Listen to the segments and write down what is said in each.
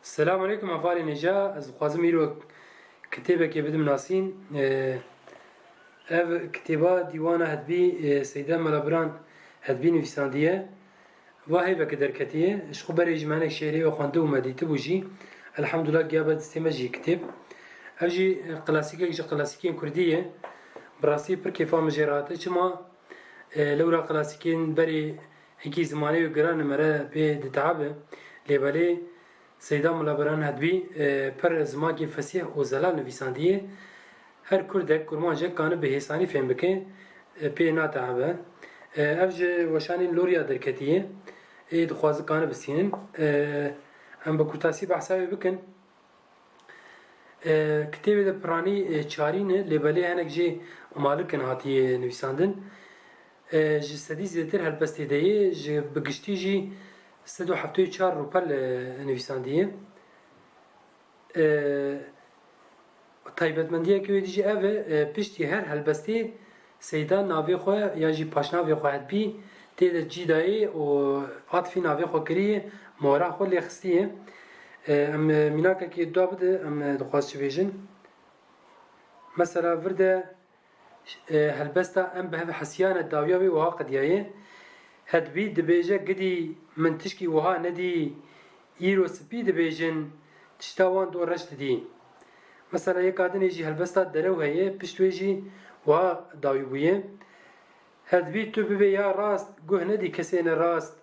السلام عليكم أفاري نجا از خوازم ایرو کتابه که بدم ناسین اف کتابه دیوانه هدبی سیده ملابران هدبی نویساندیه و هیبه که درکتیه اشخو برای جمعنه شعری و خونده و مدیته بوجی الحمدلله گیابه دستیمه جی کتاب اف جی قلاسیکه جی قلاسیکین کردیه براسی پر کفا مجراته چما لورا قلاسیکین بری هکی زمانه و گران مره به دتعبه لیبالی سیدا ملابران هدبی پر زمانی فسیح و زلال نویساندیه هر کردک کرمانجه کانه به حسانی فهم بکن پی ناتعبه افج وشانین لوریا درکتیه دخواز کانه بسینن هم بکرتاسی بحثاوی بکن کتابی ده پرانی چارینه لیبالی هنک جی مالکن هاتی نویساندن جی سدی زیدتر هلبستی دیه جی بگشتی جی 174 روپل نویساندیه تایبەتمەندیە که دیجی اوه پشتی هر هلبستی سیدان ناوی خو یا جی پاشناوی خو هدبی تیده جی دایی و عاطفی ناوی خو کریه مورا خو لیخستیه ام میناکه که دوا بده ام دخواست چه بیجن مثلا ورده هلبستا ام به حسیان داویاوی وها قدیایه هدبی دبیجه گدی من تشکی وها ندی ایرو سپی دبیجن تشتاوان دو رشت دی مثلا یک آدمی جی هلبستا درو هیه پشتویجی وها داوی بویه هدبی تو ببی یا راست گوه ندی کسی نه راست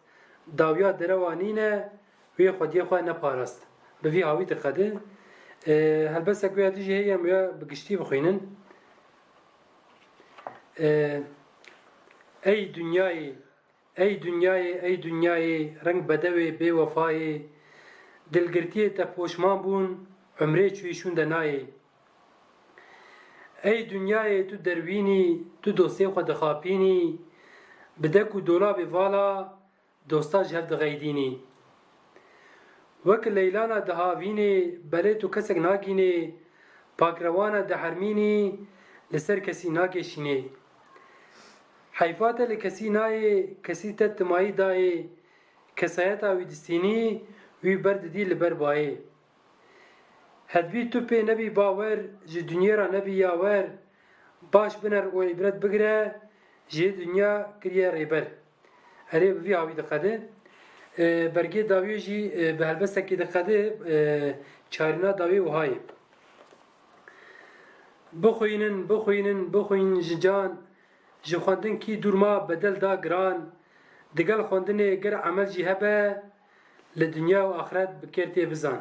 داویا دروانینه وی خودی خواه نپاراست به وی هاوی دقده هلبستا گویا دیجی هیه مویا بگشتی بخوینن ای دنیای ای دنیای ای دنیای رنگ بدوی بی وفای دلگرتی تا پوشمان بون عمره چویشون دنای ای دنیای تو دروینی تو دوستی خود خاپینی بدک و دولاب والا دوستا جهر دغیدینی وک لیلانا دهاوینی بله تو کسک ناگینی پاکروانا دهرمینی لسر کسی ناگشینی حیفات لکسی نای کسی تتمایی دای کسایتا وی دستینی وی برد دی لبر بایی هدبی تو پی نبی باور جی دنیا را نبی یاور باش بنر و عبرت بگره جی دنیا کریه ریبر هره بی هاوی دقده برگی داوی جی به هلبسکی دقده چارینا داوی وهای بخوینن جان جی خواندن کی دورما بدل دا گران دگل خواندن گر عمل جی هبه لدنیا و آخرت بکرتی بزان